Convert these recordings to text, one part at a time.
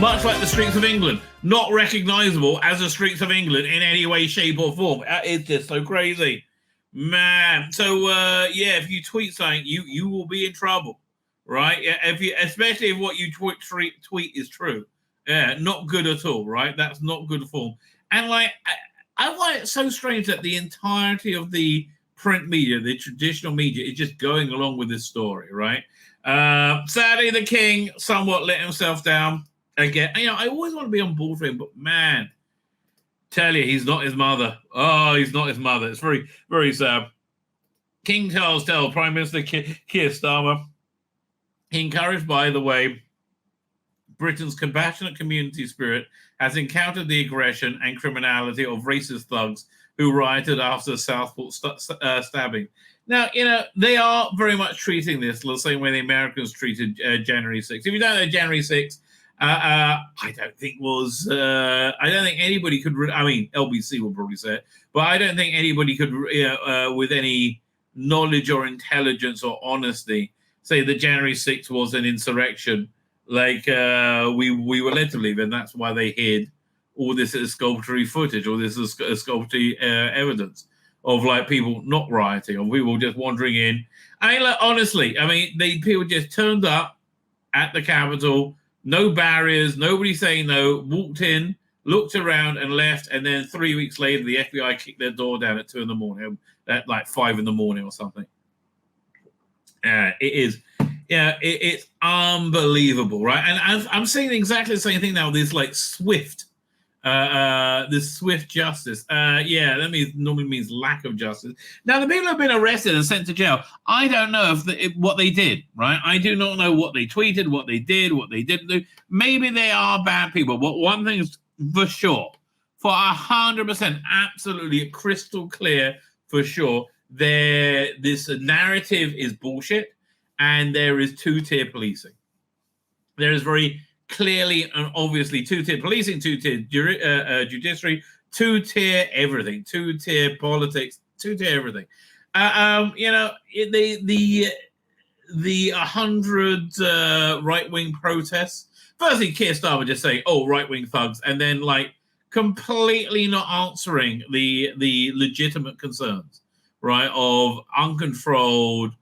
much like the streets of England, not recognizable as the streets of England in any way, shape, or form. It's just so crazy, man. So if you tweet something, you will be in trouble, right? Especially if what you tweet is true. Yeah, not good at all, right? That's not good form. And like, I find it so strange that the entirety of the print media, the traditional media, is just going along with this story, right? Sadly, the king somewhat let himself down again. I always want to be on board for him, but man, tell you, he's not his mother. Oh, he's not his mother. It's very, very sad. King Charles tells Prime Minister Keir Starmer, encouraged by the way Britain's compassionate community spirit has encountered the aggression and criminality of racist thugs who rioted after the Southport stabbing. Now, they are very much treating this the same way the Americans treated January 6th. If you don't know January 6th, I don't think anybody could, LBC will probably say it, but I don't think anybody could, with any knowledge or intelligence or honesty, say that January 6th was an insurrection like we were led to believe, and that's why they hid all this exculpatory footage, or this exculpatory evidence of like people not rioting, or people just wandering in. Honestly, people just turned up at the Capitol, no barriers, nobody saying no, walked in, looked around and left, and then 3 weeks later, the FBI kicked their door down at 2 a.m, at like 5 a.m. or something. It is. Yeah, it's unbelievable, right? And I'm saying exactly the same thing now. This like swift justice. That normally means lack of justice. Now, the people who have been arrested and sent to jail, I don't know what they did, right? I do not know what they tweeted, what they did, what they didn't do. Maybe they are bad people, but one thing is for sure, for 100%, absolutely crystal clear for sure, this narrative is bullshit. And there is two-tier policing. There is very clearly and obviously two-tier policing, two-tier judiciary, two-tier everything, two-tier politics, two-tier everything. The 100 right-wing protests. Firstly, Keir Starmer just saying, "Oh, right-wing thugs," and then like completely not answering the legitimate concerns, right, of uncontrolled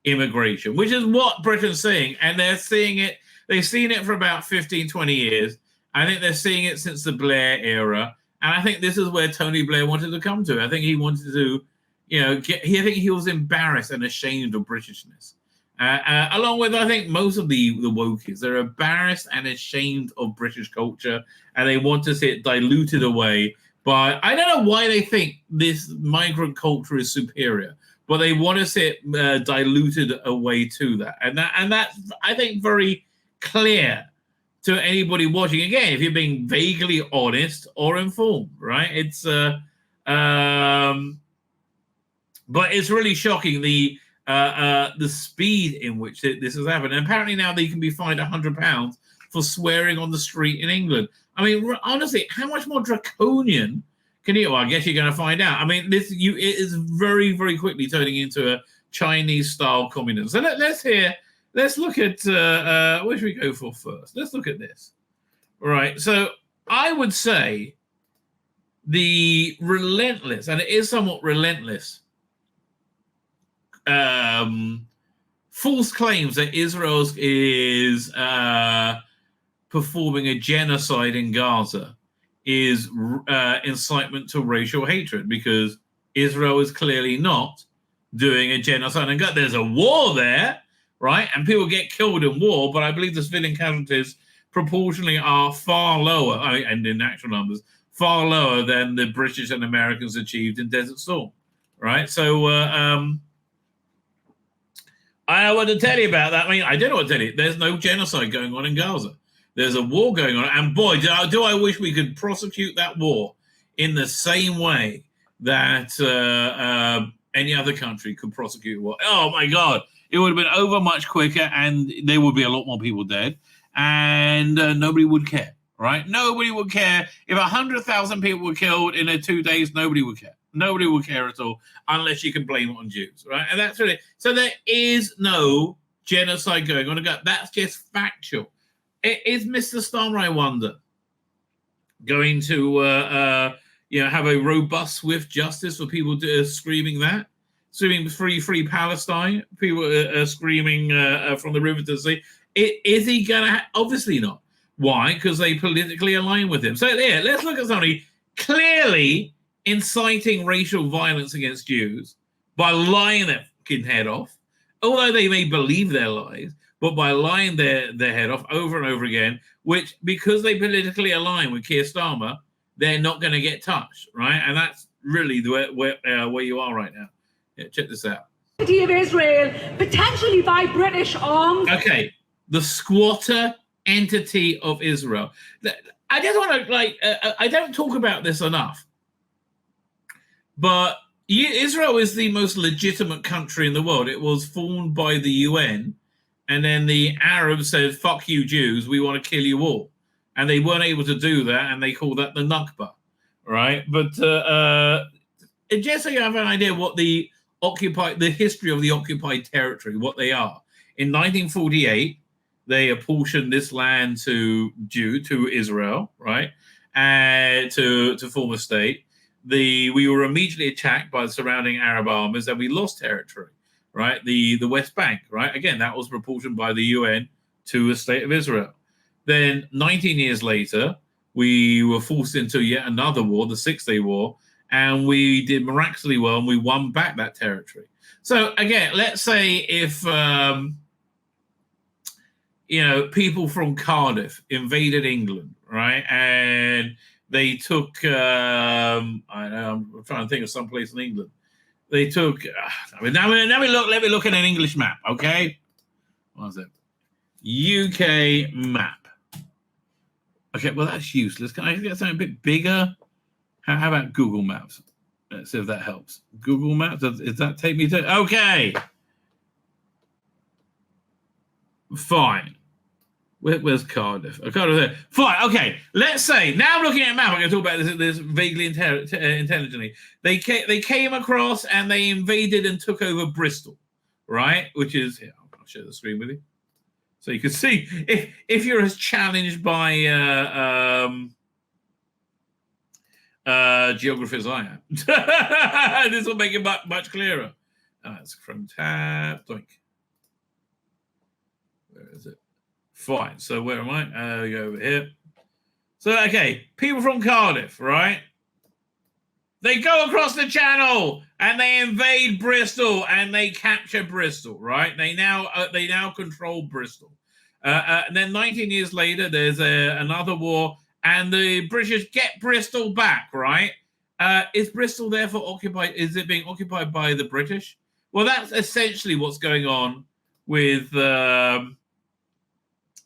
immigration, which is what Britain's seeing, and they're seeing it. They've seen it for about 15, 20 years. I think they're seeing it since the Blair era, and I think this is where Tony Blair wanted to come to. I think he wanted to, I think he was embarrassed and ashamed of Britishness, along with, I think, most of the wokies. They're embarrassed and ashamed of British culture, and they want to see it diluted away. But I don't know why they think this migrant culture is superior. But they want to see it diluted away to that. And that's, I think, very clear to anybody watching. Again, if you're being vaguely honest or informed, right? It's but it's really shocking the speed in which this has happened. And apparently now they can be fined £100 for swearing on the street in England. I mean, honestly, how much more draconian can you? Well, I guess you're going to find out. I mean, it is very, very quickly turning into a Chinese-style communism. So let's look at, where should we go for first? Let's look at this. All right, so I would say the relentless, and it is somewhat relentless, false claims that Israel is performing a genocide in Gaza is incitement to racial hatred, because Israel is clearly not doing a genocide. And there's a war there, right? And people get killed in war, but I believe the civilian casualties proportionally are far lower, and in actual numbers, far lower than the British and Americans achieved in Desert Storm, right? So I want to tell you about that. I mean, I don't know what to tell you. There's no genocide going on in Gaza. There's a war going on, and boy, do I wish we could prosecute that war in the same way that any other country could prosecute war. Oh my God, it would have been over much quicker, and there would be a lot more people dead, and nobody would care, right? Nobody would care. If 100,000 people were killed in 2 days, nobody would care. Nobody would care at all, unless you can blame it on Jews, right? And that's really, so there is no genocide going on. That's just factual. Is Mr. Starmer, I wonder, going to have a robust, swift justice for people screaming free Palestine? People screaming from the river to the sea. Is he going to? Obviously not. Why? Because they politically align with him. So yeah, let's look at somebody clearly inciting racial violence against Jews by lying their fucking head off, although they may believe their lies, but by lying their head off over and over again, which, because they politically align with Keir Starmer, they're not going to get touched, right? And that's really where you are right now. Yeah, check this out. Of Israel, potentially by British arms. Okay, the squatter entity of Israel. I just want to, I don't talk about this enough, but Israel is the most legitimate country in the world. It was formed by the UN, and then the Arabs said, fuck you Jews, we want to kill you all. And they weren't able to do that, and they call that the Nakba, right? But just so you have an idea what the history of the occupied territory, what they are. In 1948, they apportioned this land to Israel, right? And to form a state. We were immediately attacked by the surrounding Arab armies, and we lost territory, right? The West Bank, right? Again, that was proportioned by the UN to the state of Israel. Then 19 years later, we were forced into yet another war, the Six-Day War, and we did miraculously well, and we won back that territory. So again, let's say if people from Cardiff invaded England, right, and they took I'm trying to think of some place in England. They took let me look at an English map, okay? What is it? UK map. Okay, well that's useless. Can I get something a bit bigger? How about Google Maps? Let's see if that helps. Google Maps, does that take me to? Okay. Fine. Where's Cardiff? Cardiff there. Fine. Okay. Let's say now I'm looking at a map. I'm going to talk about this vaguely intelligently. They came across and they invaded and took over Bristol, right? Which is here. I'll share the screen with you, so you can see if you're as challenged by geography as I am. This will make it much clearer. It's from tab. Doink. Where is it? Fine. So where am I? We go over here. So, okay, people from Cardiff, right? They go across the channel and they invade Bristol and they capture Bristol, right? They now control Bristol. And then 19 years later, there's another war, and the British get Bristol back, right? Is Bristol therefore occupied? Is it being occupied by the British? Well, that's essentially what's going on with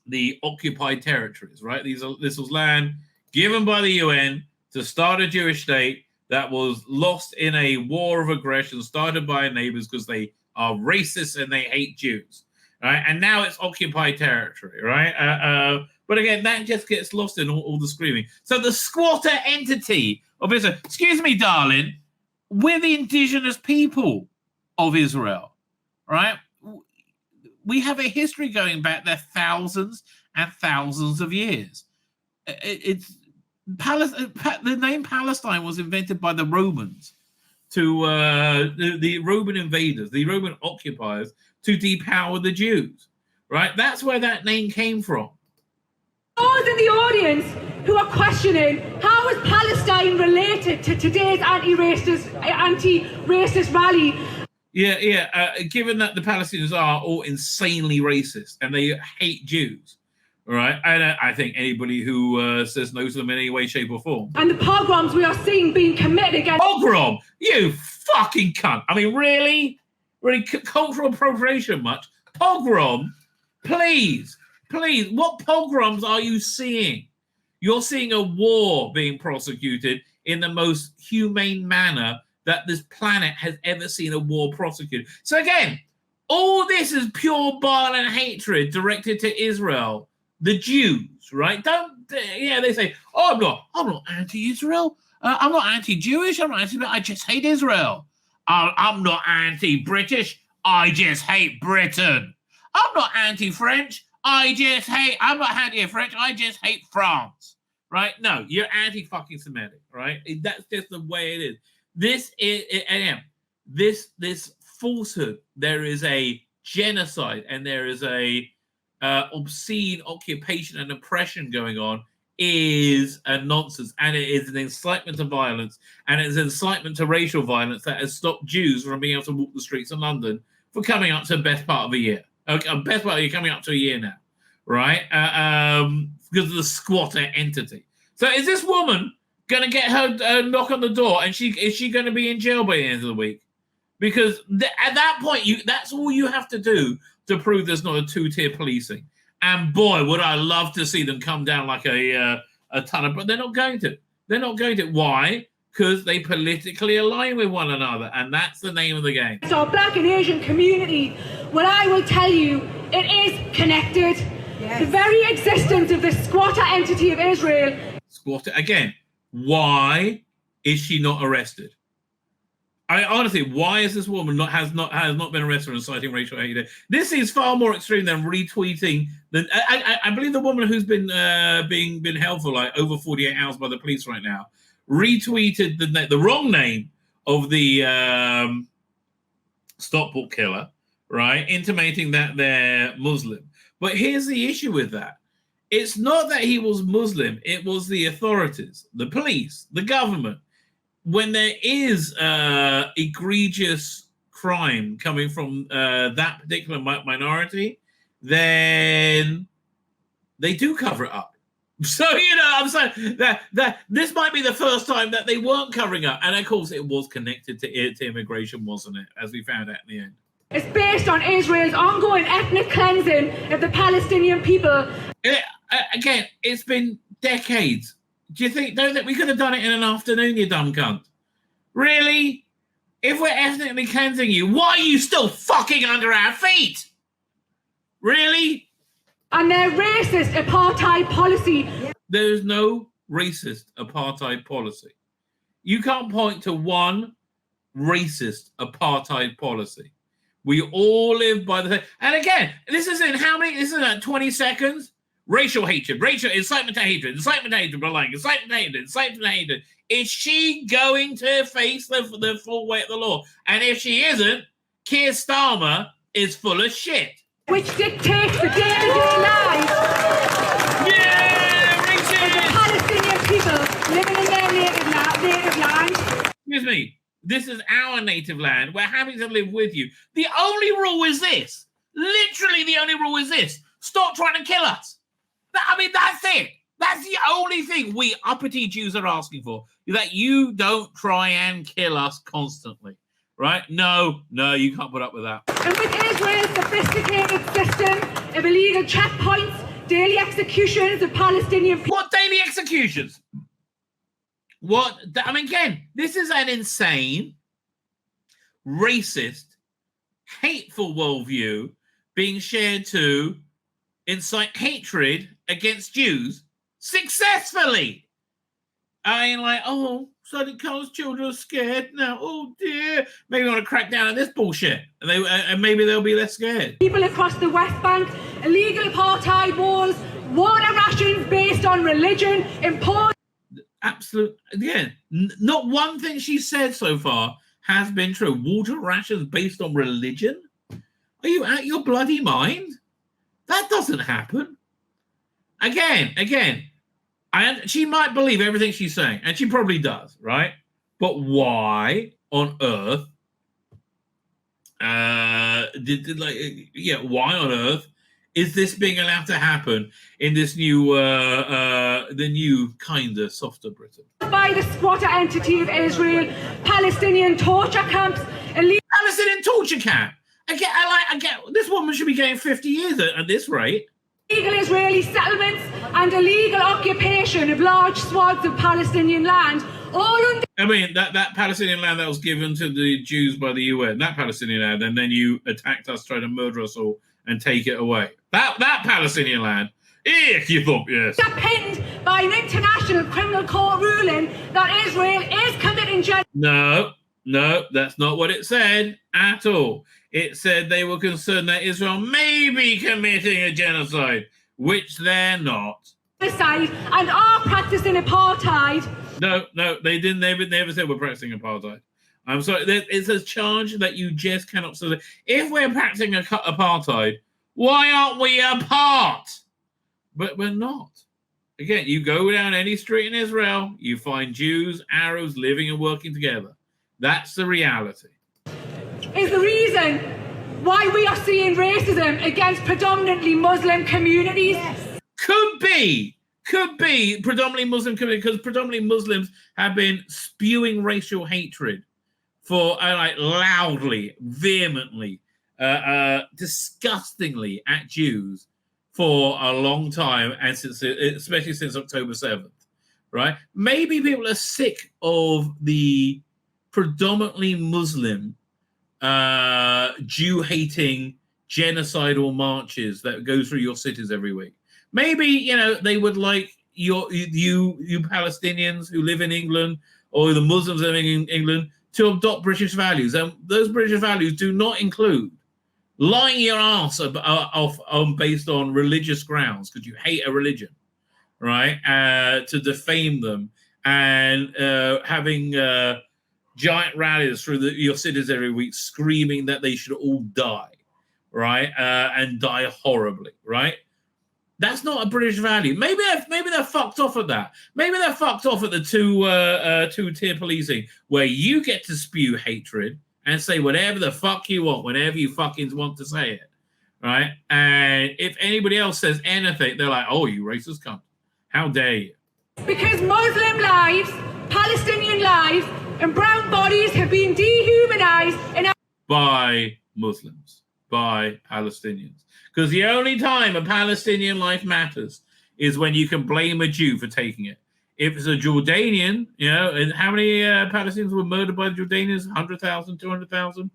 the occupied territories, right? This was land given by the UN to start a Jewish state that was lost in a war of aggression started by neighbors because they are racist and they hate Jews, right? And now it's occupied territory, right? But again, that just gets lost in all the screaming. So the squatter entity of Israel, excuse me, darling, we're the indigenous people of Israel, right? We have a history going back there thousands and thousands of years. The name Palestine was invented by the Romans to the Roman invaders, the Roman occupiers, to depower the Jews, right? That's where that name came from. Those in the audience who are questioning how is Palestine related to today's anti-racist rally. Given that the Palestinians are all insanely racist and they hate Jews, right? And I think anybody who says no to them in any way, shape, or form. And the pogroms we are seeing being committed against. Pogrom? You fucking cunt. I mean, really? Really? Cultural appropriation much? Pogrom? Please. What pogroms are you seeing? You're seeing a war being prosecuted in the most humane manner that this planet has ever seen a war prosecuted. So again, all this is pure violent hatred directed to Israel, the Jews, right? They say, oh, I'm not anti-Israel. I'm not anti-Jewish. I'm not I just hate Israel. I'm not anti-British. I just hate Britain. I'm not anti-French. I'm not anti-French, I just hate France, right? No, you're anti-fucking Semitic, right? That's just the way it is. This falsehood, there is a genocide and there is a obscene occupation and oppression going on, is a nonsense, and it is an incitement to violence, and it is an incitement to racial violence that has stopped Jews from being able to walk the streets of London for coming up to the best part of a year. Okay, best part of a year, coming up to a year now, right? Because of the squatter entity. So is this woman going to get her knock on the door, and is she going to be in jail by the end of the week? Because at that point, that's all you have to do to prove there's not a two-tier policing. And boy, would I love to see them come down like a ton of... But they're not going to. They're not going to. Why? Because they politically align with one another, and that's the name of the game. So black and Asian community, what I will tell you, it is connected. Yes. The very existence of the squatter entity of Israel. Squatter, again, why is she not arrested? Honestly, why is this woman has not been arrested for inciting racial hate? This is far more extreme than retweeting. I believe the woman who's been been held for like over 48 hours by the police right now retweeted the wrong name of the stockport killer, right? Intimating that they're Muslim. But here's the issue with that. It's not that he was Muslim. It was the authorities, the police, the government. When there is egregious crime coming from that particular minority, then they do cover it up. So, I'm saying that this might be the first time that they weren't covering up. And of course, it was connected to immigration, wasn't it? As we found out in the end. It's based on Israel's ongoing ethnic cleansing of the Palestinian people. Again, it's been decades. Do you think we could have done it in an afternoon, you dumb cunt? Really? If we're ethnically cleansing you, why are you still fucking under our feet? Really? And their racist apartheid policy. There is no racist apartheid policy. You can't point to one racist apartheid policy. We all live by the same. And again, this is in how many? This is in 20 seconds. Racial hatred, incitement to hatred, belonging, incitement to hatred. Is she going to face the full weight of the law? And if she isn't, Keir Starmer is full of shit. Which dictates the day-to-day lives of the Palestinian people living in their native land. Excuse me, this is our native land. We're happy to live with you. The only rule is this. Literally the only rule is this. Stop trying to kill us. I mean, that's it. That's the only thing we uppity Jews are asking for, that you don't try and kill us constantly, right? No, you can't put up with that. And with Israel's sophisticated system of illegal checkpoints, daily executions of Palestinian people. What daily executions? What? I mean, again, this is an insane, racist, hateful worldview being shared to incite hatred against Jews successfully. I mean, like, so because children are scared now. Oh dear, maybe we want to crack down on this bullshit, and maybe they'll be less scared. People across the West Bank, illegal apartheid walls, water rations based on religion, imposed. Absolute. Again, not one thing she said so far has been true. Water rations based on religion? Are you out your bloody mind? That doesn't happen. Again, she might believe everything she's saying, and she probably does, right? But why on earth why on earth is this being allowed to happen in this new the new kinder, softer Britain? By the squatter entity of Israel, Palestinian torture camps, Palestinian torture camp. I get this woman should be getting 50 years at this rate. Illegal Israeli settlements and illegal occupation of large swaths of Palestinian land, all under... I mean, that Palestinian land that was given to the Jews by the UN, that Palestinian land, and then you attacked us, trying to murder us all and take it away. That Palestinian land, you thought, yes. Pinned by an international criminal court ruling that Israel is committing genocide. No, that's not what it said at all. It said they were concerned that Israel may be committing a genocide, which they're not. And are practicing apartheid. No, they didn't. They never said we're practicing apartheid. I'm sorry. It's a charge that you just cannot say. If we're practicing apartheid, why aren't we apart? But we're not. Again, you go down any street in Israel, you find Jews, Arabs living and working together. That's the reality. Is the reason why we are seeing racism against predominantly Muslim communities? Yes. Could be predominantly Muslim community, because predominantly Muslims have been spewing racial hatred for like loudly, vehemently, disgustingly at Jews for a long time, and especially since October 7th, right? Maybe people are sick of the predominantly Muslim, Jew-hating, genocidal marches that go through your cities every week. Maybe, they would like you Palestinians who live in England, or the Muslims living in England, to adopt British values. And those British values do not include lying your ass off based on religious grounds because you hate a religion, right? To defame them, and having giant rallies through your cities every week screaming that they should all die, right? And die horribly, right? That's not a British value. Maybe they're fucked off at that. Maybe they're fucked off at the two-tier policing, where you get to spew hatred and say whatever the fuck you want, whenever you fucking want to say it, right? And if anybody else says anything, they're like, "Oh, you racist cunt! How dare you?" Because Muslim lives, Palestinian lives, and brown bodies have been dehumanized by Muslims, by Palestinians. Because the only time a Palestinian life matters is when you can blame a Jew for taking it. If it's a Jordanian, and how many Palestinians were murdered by the Jordanians? 100,000, 200,000?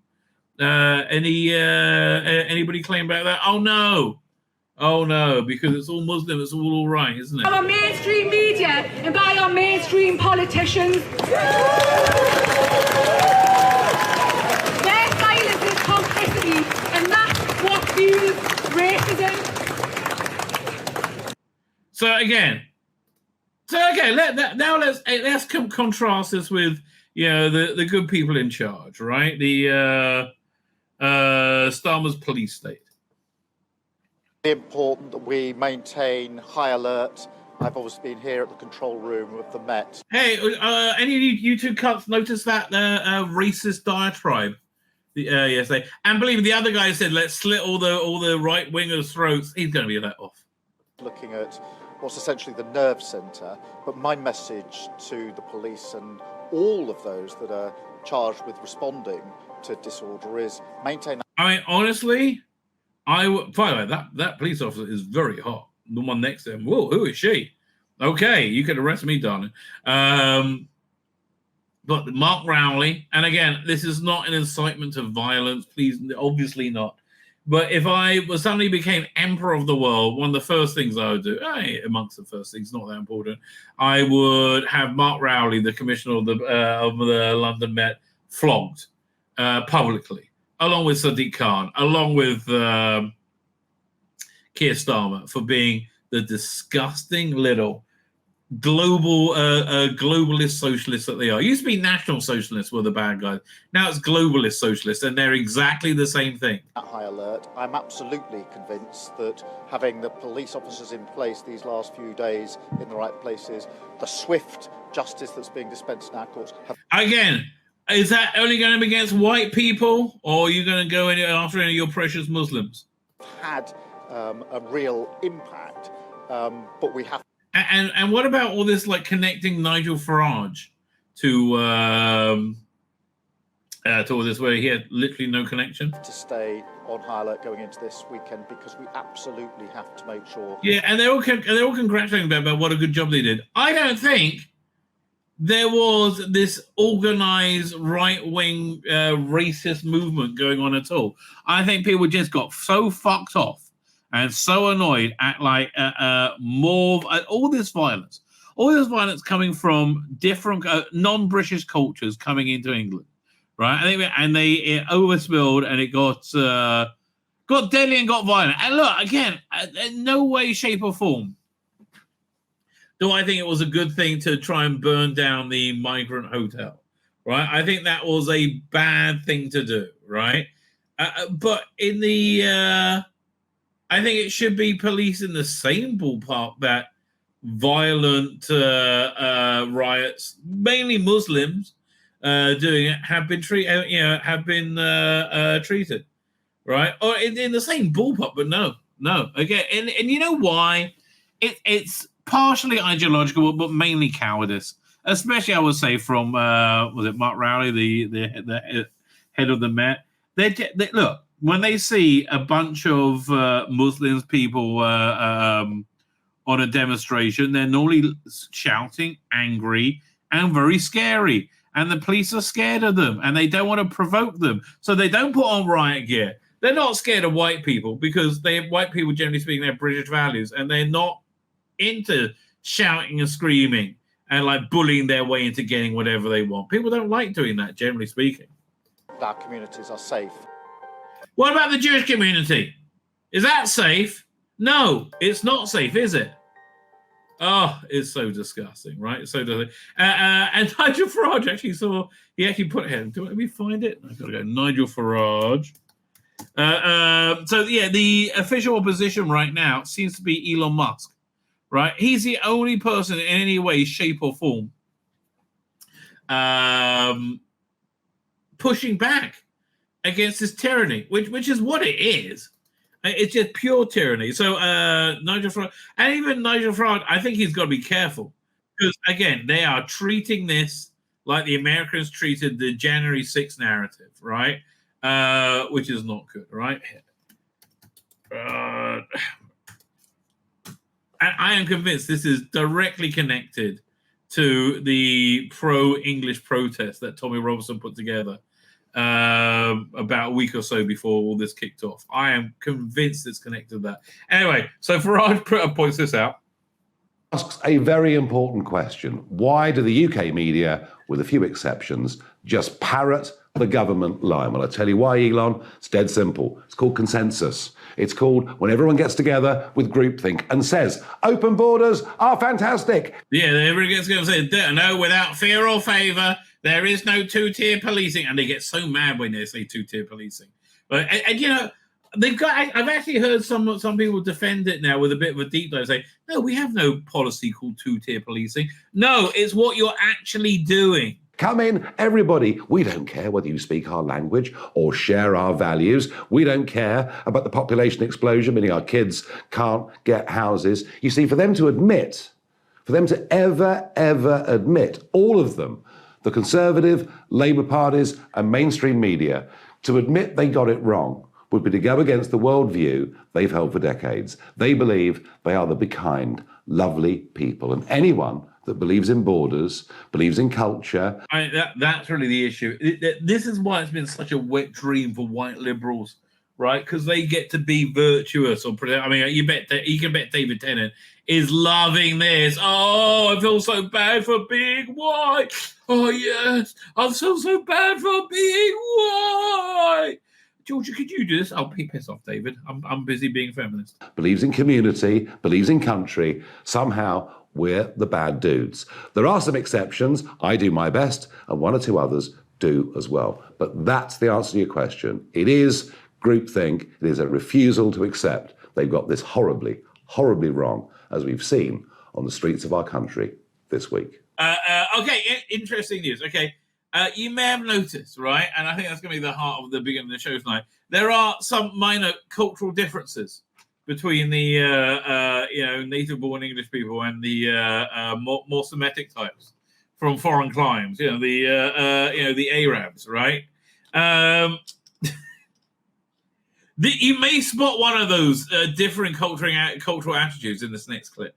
Anybody claim about that? Oh no, because it's all Muslim, it's all right, isn't it? Our mainstream media and by our mainstream politicians. Their silence is complicity, and that's what fuels racism. So again, let's contrast this with the good people in charge, right? The Starmer's police state. Important that we maintain high alert. I've obviously been here at the control room of the Met. Hey, any of you two cunts notice that racist diatribe yesterday? And believe me, the other guy said, "Let's slit all the right wingers' throats." He's going to be let off. Looking at what's essentially the nerve centre, but my message to the police and all of those that are charged with responding to disorder is maintain. I mean, honestly, by the way, that police officer is very hot. The one next to him, whoa, who is she? Okay, you can arrest me, darling. But Mark Rowley, and again, this is not an incitement to violence, please, obviously not. But if I suddenly became emperor of the world, one of the first things I would do, amongst the first things, not that important, I would have Mark Rowley, the commissioner of the London Met, flogged publicly, along with Sadiq Khan, along with Keir Starmer, for being the disgusting little globalist socialists that they are. It used to be national socialists were the bad guys. Now it's globalist socialists, and they're exactly the same thing. At high alert, I'm absolutely convinced that having the police officers in place these last few days in the right places, the swift justice that's being dispensed in our courts. Again, is that only going to be against white people, or are you going to go in after any of your precious Muslims? Had a real impact, but we have. And what about all this, like connecting Nigel Farage to all this, where he had literally no connection? To stay on high alert going into this weekend, because we absolutely have to make sure. Yeah, and they're all congratulating about what a good job they did. I don't think there was this organized right-wing racist movement going on at all. I think people just got so fucked off and so annoyed at more all this violence coming from different non-British cultures coming into England, right? And it overspilled, and it got deadly and got violent. And look, again, in no way, shape, or form do I think it was a good thing to try and burn down the migrant hotel, right? I think that was a bad thing to do, right? But in the, I think it should be police in the same ballpark that violent riots, mainly Muslims doing it, have been treated, treated, right? Or in the same ballpark, but no. Again, and you know why? It's partially ideological, but mainly cowardice. Especially, I would say, from was it Mark Rowley, the head of the Met? They look, when they see a bunch of Muslims people on a demonstration, they're normally shouting, angry, and very scary. And the police are scared of them, and they don't want to provoke them, so they don't put on riot gear. They're not scared of white people because white people, generally speaking, have British values, and they're not into shouting and screaming and like bullying their way into getting whatever they want. People don't like doing that, generally speaking. Our communities are safe. What about the Jewish community? Is that safe? No, it's not safe, is it? Oh, it's so disgusting, right? So disgusting. And Nigel Farage actually put it here. Let me find it. I've got to go. Nigel Farage. So yeah, the official opposition right now seems to be Elon Musk, right? He's the only person in any way, shape, or form pushing back against this tyranny, which is what it is. It's just pure tyranny. So Nigel Farage, and even Nigel Farage, I think he's got to be careful because, again, they are treating this like the Americans treated the January 6th narrative, right? Which is not good, right? And I am convinced this is directly connected to the pro-English protest that Tommy Robinson put together about a week or so before all this kicked off. I am convinced it's connected to that. Anyway, so Farage points this out. Asks a very important question. Why do the UK media, with a few exceptions, just parrot the government line? Well, I'll tell you why, Elon. It's dead simple. It's called consensus. It's called when everyone gets together with groupthink and says, open borders are fantastic. Yeah, everyone gets together and says, no, without fear or favour, there is no two-tier policing. And they get so mad when they say two-tier policing. But, and you know, I've actually heard some people defend it now with a bit of a deep dive, say, no, we have no policy called two-tier policing. No, it's what you're actually doing. Come in, everybody. We don't care whether you speak our language or share our values. We don't care about the population explosion, meaning our kids can't get houses. You see, for them to ever admit, all of them, the Conservative, Labour parties and mainstream media, to admit they got it wrong would be to go against the worldview they've held for decades. They believe they are the kind, lovely people. And anyone that believes in borders, believes in culture. That's really the issue. This is why it's been such a wet dream for white liberals, right? Because they get to be virtuous. I mean, you can bet David Tennant is loving this. Oh, I feel so bad for being white. Oh, yes, I feel so bad for being white. Georgia, could you do this? I'll piss off, David. I'm busy being feminist. Believes in community, believes in country. Somehow we're the bad dudes. There are some exceptions. I do my best, and one or two others do as well. But that's the answer to your question. It is groupthink. It is a refusal to accept they've got this horribly, horribly wrong, as we've seen on the streets of our country this week. Okay, interesting news. Okay. You may have noticed, right, and I think that's going to be the heart of the beginning of the show tonight, there are some minor cultural differences between the native-born English people and the more Semitic types from foreign climes, the Arabs, right? You may spot one of those differing cultural attitudes in this next clip.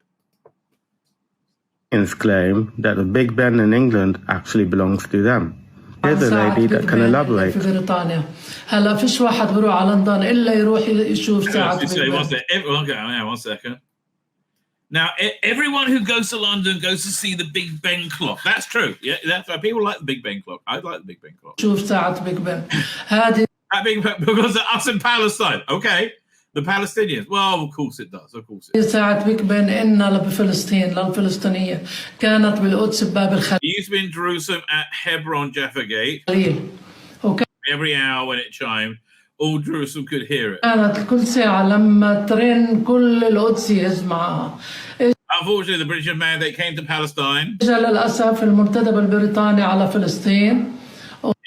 Claim that the Big Ben in England actually belongs to them. Here's a lady that can elaborate. هلا فيش واحد بيروح على لندن إلا يروح يشوف ساعة. One second. Now, everyone who goes to London goes to see the Big Ben clock. That's true. Yeah, that's why people like the Big Ben clock. I like the Big Ben clock. شوف ساعة بيج بن هذه Because of us in Palestine. Okay. The Palestinians. Well, of course it does. Of course it does. ساعة بيج بن إن بفلسطين للفلسطينية كانت بالقدس بباب الخليل. It used to be in Jerusalem at Hebron Jaffa Gate. Every hour when it chimed, all Jerusalem could hear it. كانت كل ساعة لما ترن كل القدس يهز معها. Unfortunately, the British mandate came to Palestine إجا للأسف المرتدى البريطاني على فلسطين.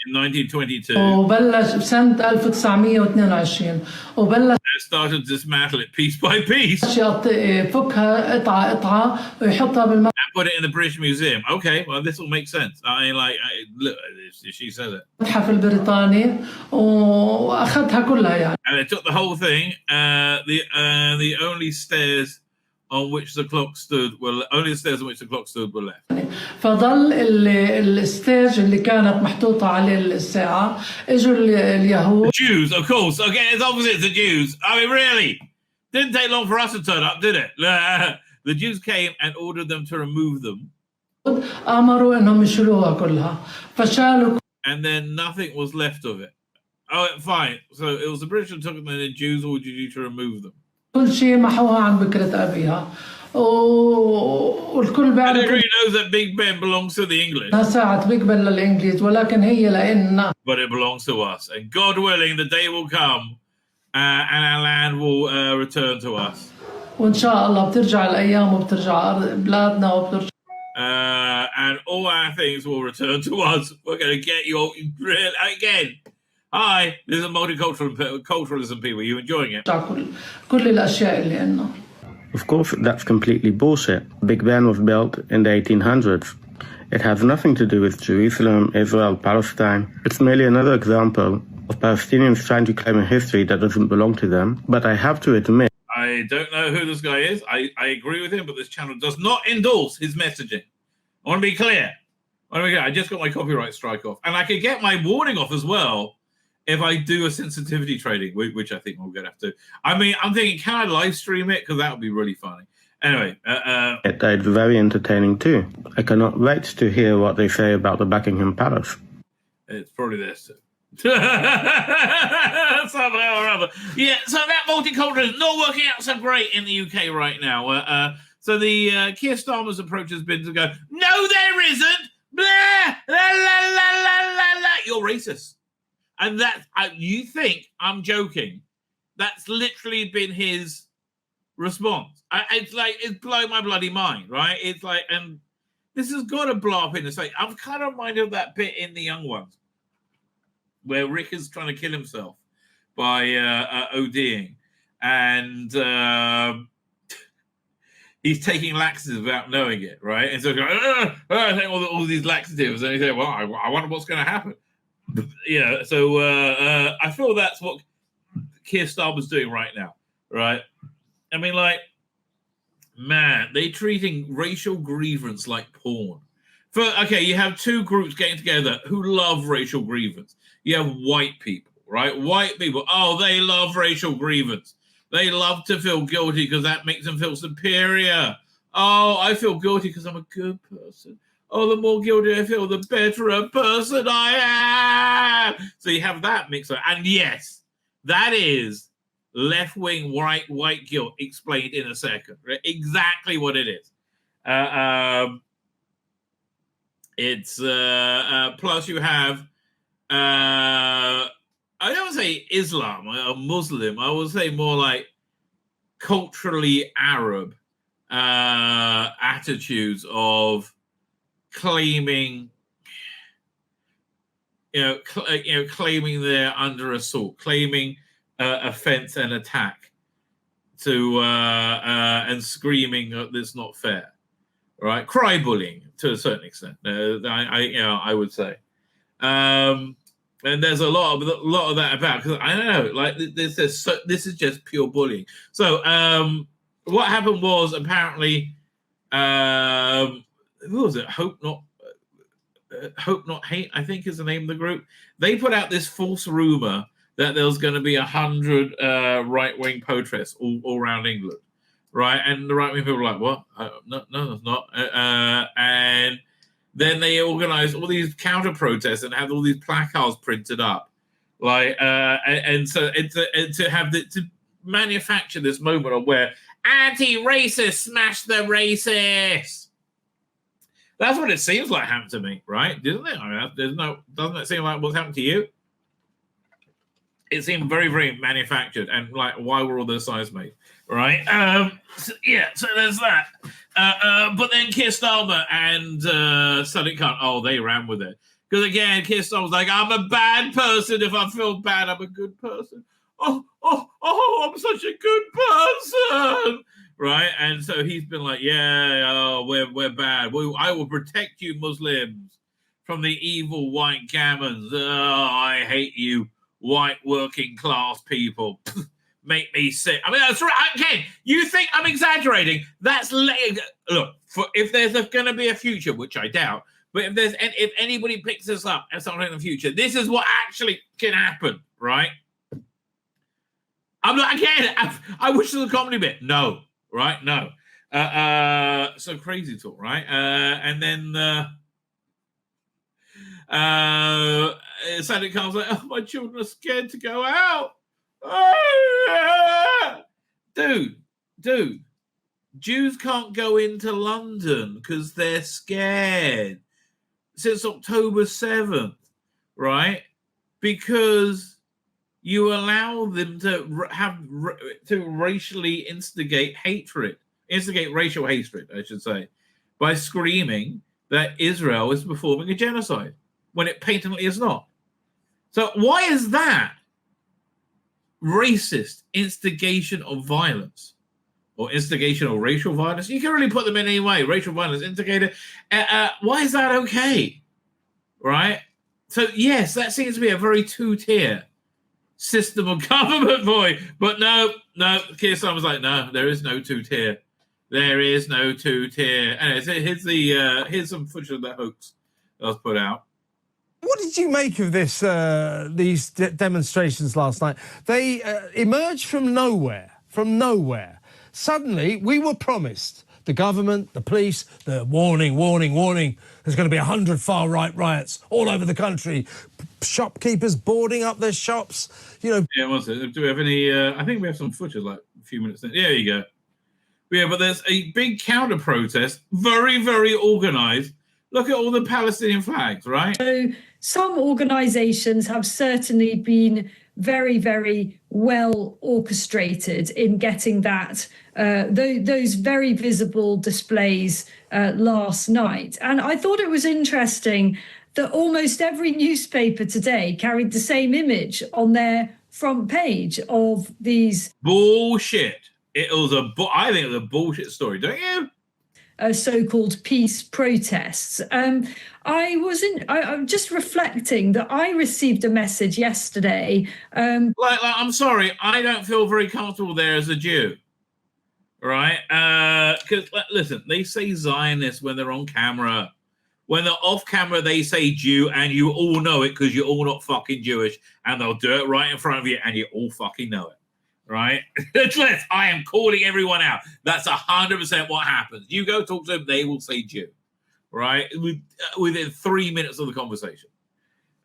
in 1922. وبلش بسنة 1922 وبلش It started to dismantle it piece by piece يفكها قطعة ويحطها and put it in the British Museum. Okay, well, this will make sense. I mean, like, look, she says it. بالمتحف البريطاني وأخذها كلها يعني. And they took the whole thing. The only stairs on which the clock stood were left. فظل الستيج اللي كانت محطوطة عليه الساعة اجوا اليهود. The Jews, of course. Okay, it's obviously the Jews. I mean, really, didn't take long for us to turn up, did it? The Jews came and ordered them to remove them. أمروا إنهم يشيلوها كلها فشالوا. And then nothing was left of it. Oh, fine. So it was the British who took them, and the Jews ordered you to remove them. كل شيء محوها عن بكرة أبيها والكل بيعرف. Everybody knows that Big Ben belongs to the English. ساعة بيج بن للإنجليز ولكن هي لإننا. But it belongs to us, and God willing, the day will come, and our land will return to us. وإن شاء الله بترجع الأيام وبترجع بلادنا وبترجع. And all our things will return to us. We're going to get you again. Hi, this is a multiculturalism people. Are you enjoying it? كل الأشياء اللي عنا. Of course, that's completely bullshit. Big Ben was built in the 1800s. It has nothing to do with Jerusalem, Israel, Palestine. It's merely another example of Palestinians trying to claim a history that doesn't belong to them. But I have to admit, I don't know who this guy is. I agree with him, but this channel does not endorse his messaging. I want to be clear. I just got my copyright strike off. And I could get my warning off as well if I do a sensitivity trading, which I think we're going to have to. I mean, I'm thinking, can I live stream it? Because that would be really funny. Anyway. it's very entertaining too. I cannot wait to hear what they say about the Buckingham Palace. It's probably this. Somehow or other. Yeah, so that multiculturalism is not working out so great in the UK right now. So the Keir Starmer's approach has been to go, no, there isn't. Blah, la, la, la, la, la, la. You're racist. And that you think I'm joking. That's literally been his response. It's blowing my bloody mind, right? It's like, and this has got to blow up in the face. I'm kind of reminded of that bit in The Young Ones where Rick is trying to kill himself by ODing, and he's taking laxatives without knowing it, right? And so I take all these laxatives, and he said, "Well, I wonder what's going to happen." Yeah, so I feel that's what Keir Starmer's doing right now, right? I mean, like, man, they're treating racial grievance like porn. Okay, you have two groups getting together who love racial grievance. You have white people, right? White people, oh, they love racial grievance. They love to feel guilty because that makes them feel superior. Oh, I feel guilty because I'm a good person. Oh, the more guilty I feel, the better a person I am. So you have that mixer. And yes, that is left-wing white guilt explained in a second. Right? Exactly what it is. It's plus you have I don't say Islam or Muslim. I would say more like culturally Arab attitudes of claiming, claiming they're under assault, claiming offense and attack, to and screaming that it's not fair, right? Cry bullying to a certain extent. I would say, and there's a lot of that about, because I don't know, like this is just pure bullying. So what happened was apparently, who was it? Hope Not Hate, I think is the name of the group. They put out this false rumor that there was going to be 100 right-wing protests all around England, right? And the right-wing people are like, what? No, it's not. And then they organize all these counter-protests and have all these placards printed up. Like, and so to manufacture this moment of where anti-racists smash the racists. That's what it seems like happened to me, right? Doesn't it? I mean, doesn't it seem like what's happened to you? It seemed very, very manufactured, and like, why were all those signs made, right? So there's that. But then Keir Starmer and Sadiq Khan, they ran with it. Because again, Keir Starmer was like, I'm a bad person. If I feel bad, I'm a good person. I'm such a good person, right? And so he's been like, we're bad. I will protect you, Muslims, from the evil white gammons. I hate you, white working class people. Make me sick. I mean, that's right. Again, you think I'm exaggerating? That's look. If there's going to be a future, which I doubt, but if anybody picks this up at something in the future, this is what actually can happen, right? I'm not again. I wish there was a comedy bit. No, right? No. So crazy talk, right? And then Sadiq Khan's like, my children are scared to go out. Dude, Jews can't go into London because they're scared since October 7th, right? Because you allow them to racially instigate racial hatred, I should say, by screaming that Israel is performing a genocide when it patently is not. So why is that racist instigation of violence or instigation of racial violence? You can really put them in any way. Racial violence, instigator. Why is that okay? Right? So yes, that seems to be a very two-tier system of government, boy. But no, Keir Starmer's like, no, there is no two-tier. There is no two-tier. Anyway, here's some footage of that hoax that was put out. What did you make of these demonstrations last night? They emerged from nowhere. Suddenly, we were promised, the government, the police, the warning, there's going to be 100 far-right riots all over the country. Shopkeepers boarding up their shops, Yeah, what's it? Do we have any... I think we have some footage, like a few minutes in. Yeah, there you go. Yeah, but there's a big counter-protest, very, very organised. Look at all the Palestinian flags, right? So some organisations have certainly been very, very well orchestrated in getting that those very visible displays last night. And I thought it was interesting that almost every newspaper today carried the same image on their front page of these... Bullshit. I think it was a bullshit story, don't you? So-called peace protests. I'm just reflecting that I received a message yesterday. I'm sorry, I don't feel very comfortable there as a Jew, right? Because listen, they say Zionist when they're on camera. When they're off camera, they say Jew, and you all know it because you're all not fucking Jewish, and they'll do it right in front of you, and you all fucking know it. Right? I am calling everyone out. That's 100% what happens. You go talk to them, they will say Jew. Right? Within 3 minutes of the conversation.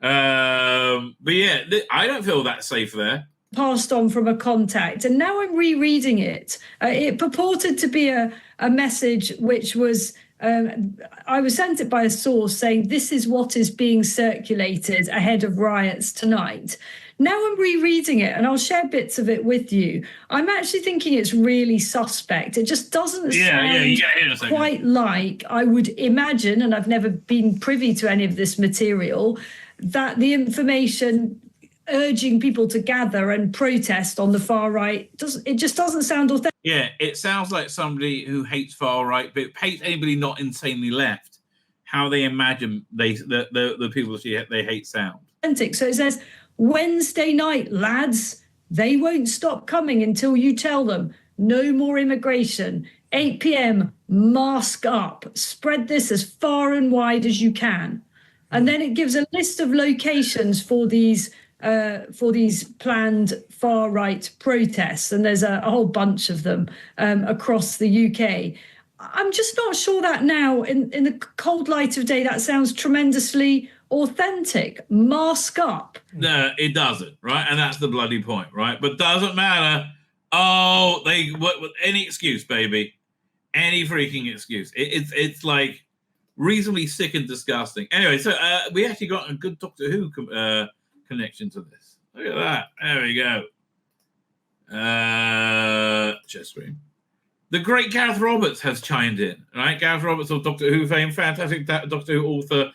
But yeah, I don't feel that safe there. Passed on from a contact, and now I'm rereading it. It purported to be a message which was... I was sent it by a source saying this is what is being circulated ahead of riots tonight. Now I'm rereading it, and I'll share bits of it with you. I'm actually thinking it's really suspect. It just doesn't sound quite like I would imagine, and I've never been privy to any of this material, that the information urging people to gather and protest on the far right, it just doesn't sound authentic. Yeah, it sounds like somebody who hates far right, but hates anybody not insanely left, how they imagine the people they hate sound. So it says, Wednesday night, lads, they won't stop coming until you tell them. No more immigration. 8 p.m, mask up. Spread this as far and wide as you can. And then it gives a list of locations for these for these planned far-right protests, and there's a whole bunch of them across the UK. I'm just not sure that now, in the cold light of day, that sounds tremendously authentic. Mask up. No, it doesn't, right? And that's the bloody point, right? But doesn't matter. Oh, any excuse, baby. Any freaking excuse. It's like reasonably sick and disgusting. Anyway, so we actually got a good Doctor Who connection to this. Look at that. There we go. Share screen. The great Gareth Roberts has chimed in, right? Gareth Roberts of Doctor Who fame, fantastic Doctor Who author,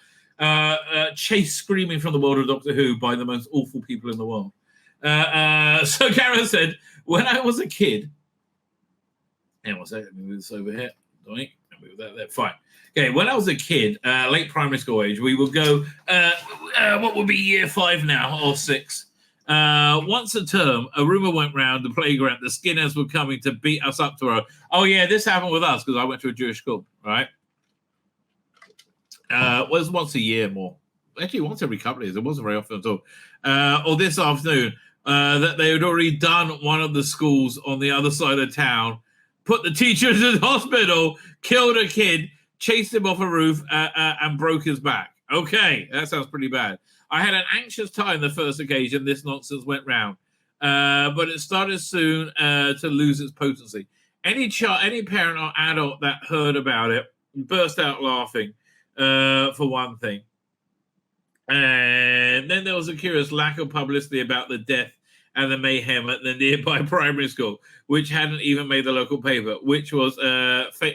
chased screaming from the world of Doctor Who by the most awful people in the world. So Gareth said, when I was a kid, hang on a second, let me move this over here. Doink, move that there. Fine. Okay, when I was a kid, late primary school age, we would go, what would be year 5 now, or 6? Once a term, a rumor went round the playground the skinheads were coming to beat us up to her. Oh, yeah, this happened with us because I went to a Jewish school, right? Was once a year more. Actually, once every couple of years. It wasn't very often at all. Or this afternoon, that they had already done one of the schools on the other side of town, put the teachers in hospital, killed a kid, chased him off a roof, and broke his back. Okay, that sounds pretty bad. I had an anxious time the first occasion this nonsense went round, but it started soon to lose its potency. Any parent or adult that heard about it burst out laughing, for one thing. And then there was a curious lack of publicity about the death and the mayhem at the nearby primary school, which hadn't even made the local paper, which was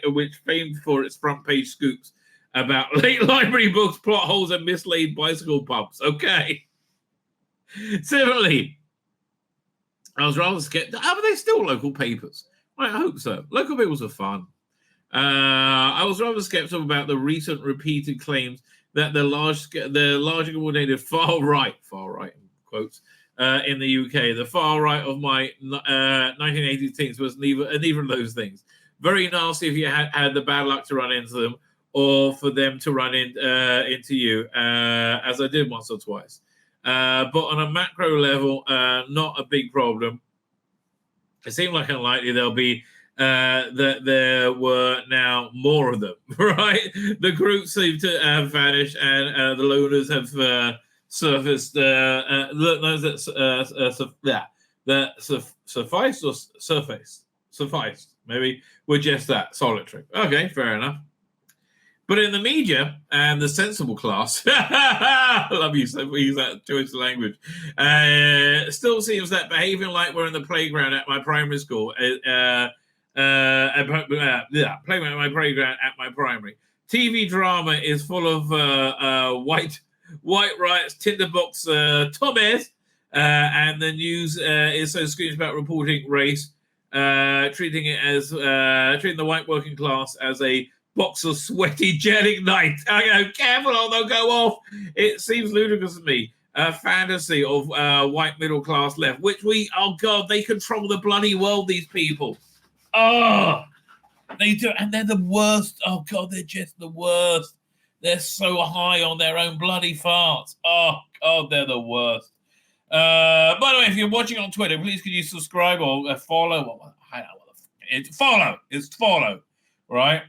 which famed for its front page scoops about late library books, plot holes, and mislaid bicycle pumps. Okay. Similarly, I was rather scared. Are they still local papers? I hope so. Local papers are fun. I was rather skeptical about the recent repeated claims that the larger coordinated far right in quotes, in the UK, the far right of my 1980s teens was neither of those things. Very nasty if you had the bad luck to run into them, or for them to run into you, as I did once or twice. But on a macro level, not a big problem. It seemed like unlikely there'll be that there were now more of them, right? The group seemed to have vanished, and the loners have surfaced. Those that sufficed or sufficed, maybe, were just that, solitary. Okay, fair enough. But in the media and the sensible class, I love you so use that choice of language, still seems that behaving like we're in the playground at my primary school, playground at my playground at my primary. TV drama is full of white riots, tinderbox Tommies, and the news is so screams about reporting race, treating the white working class as a box of sweaty gel ignite. Careful or they'll go off. It seems ludicrous to me. A fantasy of white middle class left, which oh God, they control the bloody world, these people. Oh, they do, and they're the worst. Oh God, they're just the worst. They're so high on their own bloody farts. Oh God, they're the worst. By the way, if you're watching on Twitter, please could you subscribe or follow? It's follow, right?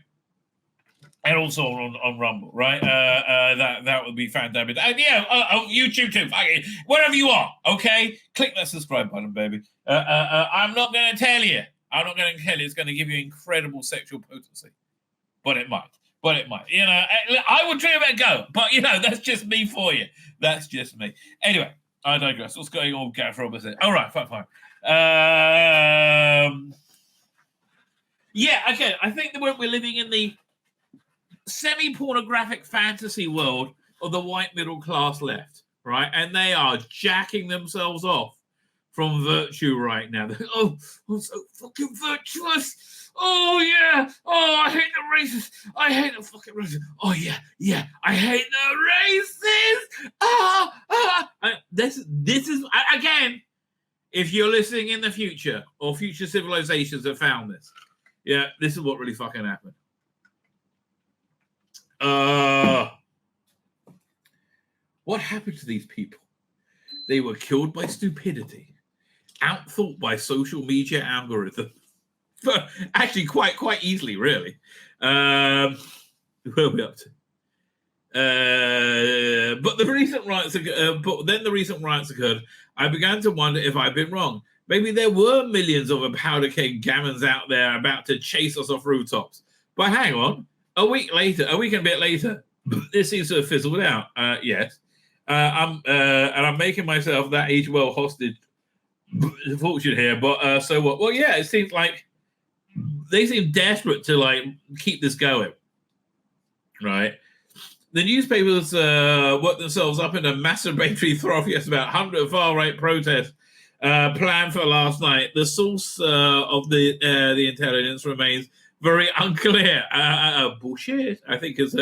And also on Rumble, right? That would be fantastic. And YouTube too. Wherever you are, okay? Click that subscribe button, baby. I'm not going to tell you. It's going to give you incredible sexual potency. But it might. You know, I would give it a go. But, you know, that's just me for you. That's just me. Anyway, I digress. What's going on with Gareth Roberts? All right, fine. Yeah, okay. I think that we're living in the semi-pornographic fantasy world of the white middle class left, right? And they are jacking themselves off from virtue right now. Oh, I'm so fucking virtuous. Oh, yeah. Oh, I hate the racists. I hate the fucking racists. Oh, yeah. I hate the racists. This is, again, if you're listening in the future or future civilizations have found this, yeah, this is what really fucking happened. What happened to these people? They were killed by stupidity, outthought by social media algorithms. Actually, quite easily, really. Where are we up to? But then the recent riots occurred. I began to wonder if I'd been wrong. Maybe there were millions of powder keg gammons out there about to chase us off rooftops. But hang on, a week and a bit later, this seems to have fizzled out. Yes, I'm making myself that age well hostage fortune here. But so what? Well, yeah, it seems like they seem desperate to like keep this going, right? The newspapers worked themselves up in a masturbatory throw yes about 100 far-right protests planned for last night. The source of the intelligence remains very unclear. Bullshit, I think, is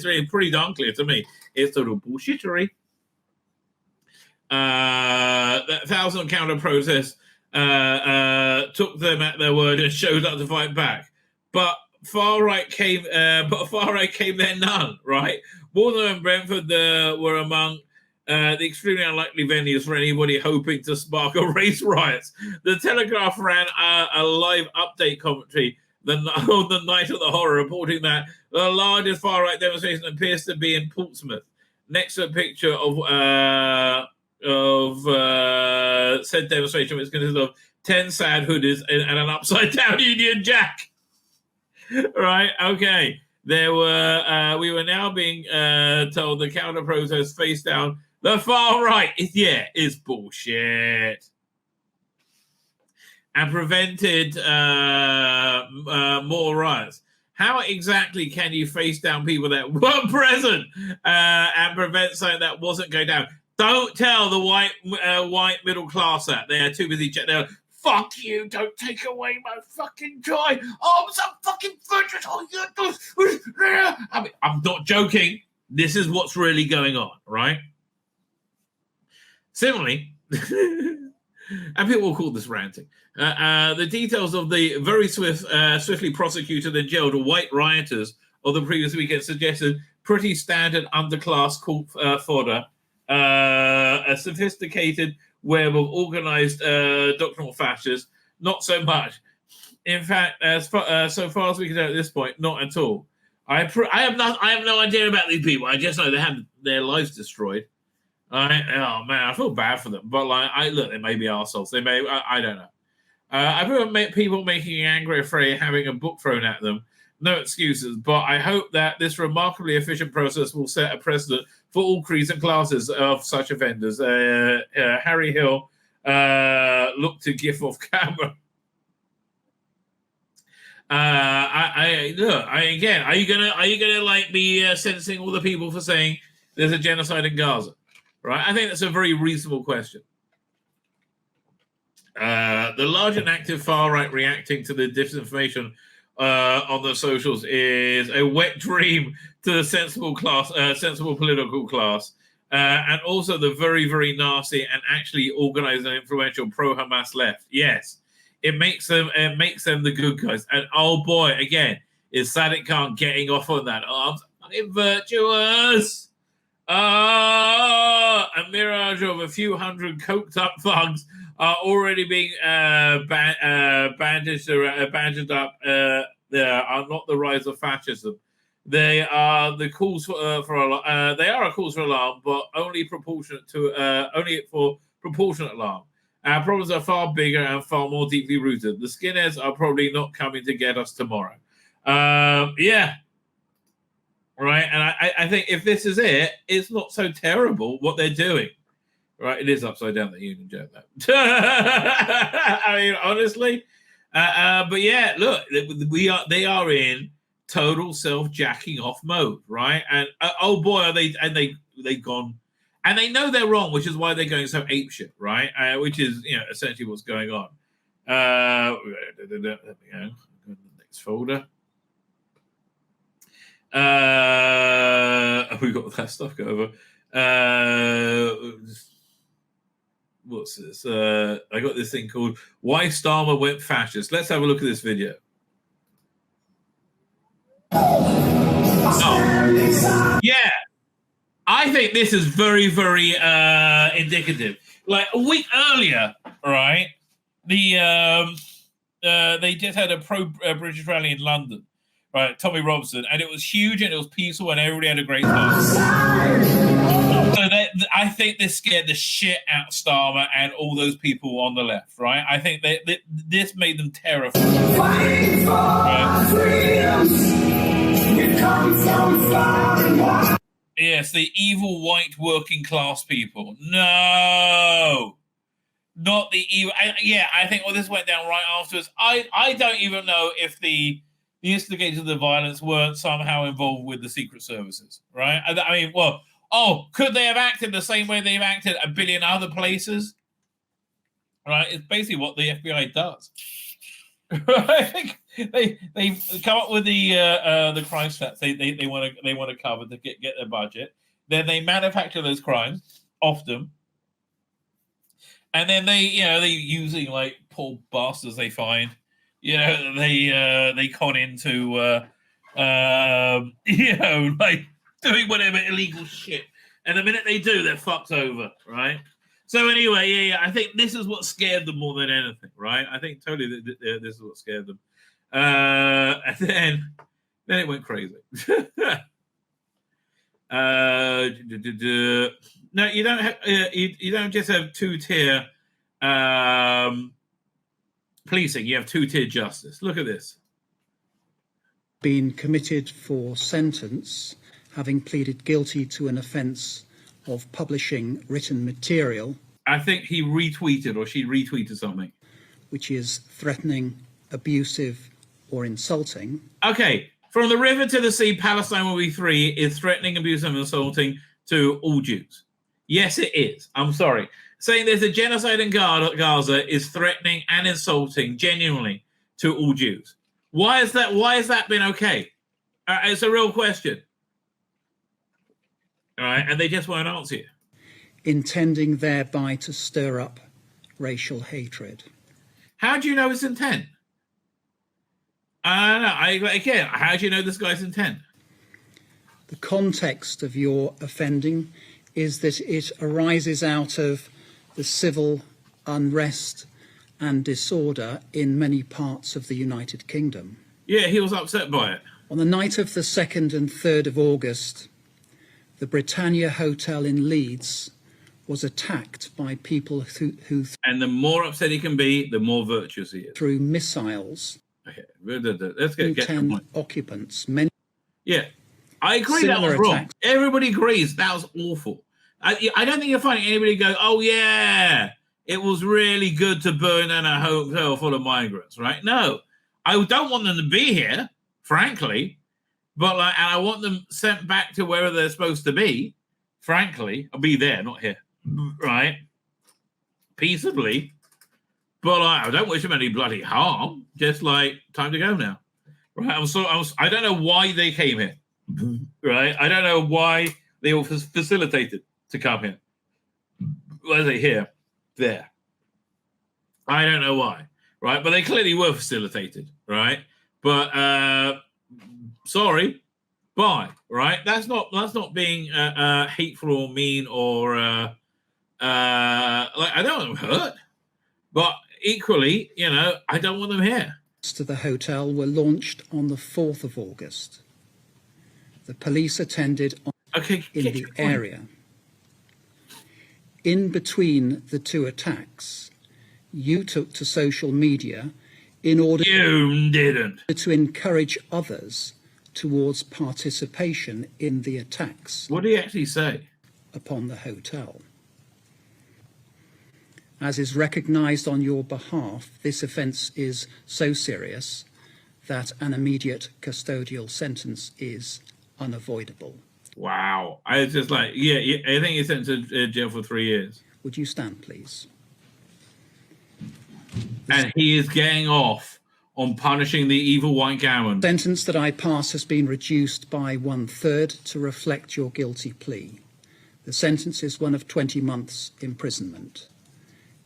really pretty darn clear to me. It's sort of bullshittery. 1,000 counter protests took them at their word and showed up to fight back. But far right came there none, right? Waltham and Brentford were among the extremely unlikely venues for anybody hoping to spark a race riots. The Telegraph ran a live update commentary on the night of the horror, reporting that the largest far-right demonstration appears to be in Portsmouth. Next to a picture of said demonstration, which consisted of 10 sad hoodies and an upside-down Union Jack. Right, okay. We were now being told the counter-protest face down the far right. It's bullshit. And prevented more riots. How exactly can you face down people that weren't present and prevent something that wasn't going down? Don't tell the white middle class that. They are too busy checking. Fuck you, don't take away my fucking joy. Oh, I'm so fucking virtuous. I mean, I'm not joking. This is what's really going on, right? Similarly, and people will call this ranting, the details of the very swiftly prosecuted and jailed white rioters of the previous weekend suggested pretty standard underclass court fodder, a sophisticated web of organized doctrinal fascists, not so much. In fact, so far as we can tell at this point, not at all. I have no idea about these people. I just know they had their lives destroyed. Oh man, I feel bad for them. But look, they may be arseholes. They may, I don't know. I've heard people making angry afraid having a book thrown at them. No excuses, but I hope that this remarkably efficient process will set a precedent for all creeds and classes of such offenders. Harry Hill looked to gif off camera. Again, are you gonna like be sentencing all the people for saying there's a genocide in Gaza? Right? I think that's a very reasonable question. The large and active far right reacting to the disinformation on the socials is a wet dream to the sensible political class, and also the very, very nasty and actually organized and influential pro-Hamas left. Yes, it makes them the good guys. And oh boy, again, is Sadiq Khan getting off on that? Oh, I'm fucking virtuous. A mirage of a few hundred coked up thugs are already being bandaged up. They are not the rise of fascism. They are the calls for they are a cause for alarm, but only for proportionate alarm. Our problems are far bigger and far more deeply rooted. The skinheads are probably not coming to get us tomorrow. Yeah. Right, and I think if this is it, it's not so terrible what they're doing. Right, it is upside down, the Union Jack, though. I mean, honestly. But yeah, look, they are in total self-jacking off mode, right? And oh boy, are they gone, and they know they're wrong, which is why they're going so apeshit, right? Which is essentially what's going on. Let me go to the next folder. We got that stuff go over. What's this? I got this thing called "Why Starmer Went Fascist." Let's have a look at this video. Oh, yeah. I think this is very, very indicative. Like a week earlier, right? They just had a pro-British rally in London, right? Tommy Robinson, and it was huge and it was peaceful and everybody had a great time. So I think this scared the shit out of Starmer and all those people on the left, right? I think this made them terrified. Fighting for our freedoms. We've come so far. Yes, the evil white working class people. No, not the evil. I think this went down right afterwards. I don't even know if the instigators of the violence weren't somehow involved with the secret services, right? I mean, well, could they have acted the same way they've acted a billion other places? Right? It's basically what the FBI does. I think they come up with the crime stats they want to cover to get their budget. Then they manufacture those crimes often, and then they using like poor bastards they find. They con into like doing whatever illegal shit, and the minute they do, they're fucked over, right? So anyway, I think this is what scared them more than anything, right? I think totally this is what scared them, and then it went crazy. No, you don't have you don't just have two-tier policing. You have two-tier justice. Look at this. Been committed for sentence, having pleaded guilty to an offence of publishing written material. I think he retweeted or she retweeted something. Which is threatening, abusive or insulting. Okay, from the river to the sea, Palestine will be free is threatening, abusive and insulting to all Jews. Yes, it is. I'm sorry. Saying there's a genocide in Gaza is threatening and insulting genuinely to all Jews. Why has that been okay? It's a real question. All right, and they just won't answer you. Intending thereby to stir up racial hatred. How do you know his intent? Again, how do you know this guy's intent? The context of your offending is that it arises out of the civil unrest and disorder in many parts of the United Kingdom. Yeah, he was upset by it. On the night of the 2nd and 3rd of August, the Britannia Hotel in Leeds was attacked by people who and the more upset he can be, the more virtuous he is. Threw missiles. Okay, let's get 10 occupants. Yeah, I agree that was wrong. Everybody agrees that was awful. I don't think you're finding anybody go, oh yeah, it was really good to burn down a hotel full of migrants, right? No, I don't want them to be here, frankly, but and I want them sent back to wherever they're supposed to be, frankly. I'll be there, not here, right? Peaceably, but I don't wish them any bloody harm. Just time to go now, right? I don't know why they came here, right? I don't know why they were facilitated to come here. Why are they here? There. I don't know why, right? But they clearly were facilitated, right? But sorry, bye, right? That's not being hateful or mean or I don't want them hurt, but equally, I don't want them here. To the hotel were launched on the 4th of August. The police attended in the area. In between the two attacks, you took to social media in order to encourage others towards participation in the attacks. What did he actually say? Upon the hotel. As is recognised on your behalf, this offence is so serious that an immediate custodial sentence is unavoidable. Wow. I was just I think he's sent to jail for 3 years. Would you stand, please? And he is getting off on punishing the evil white gammon. The sentence that I pass has been reduced by 1/3 to reflect your guilty plea. The sentence is one of 20 months imprisonment.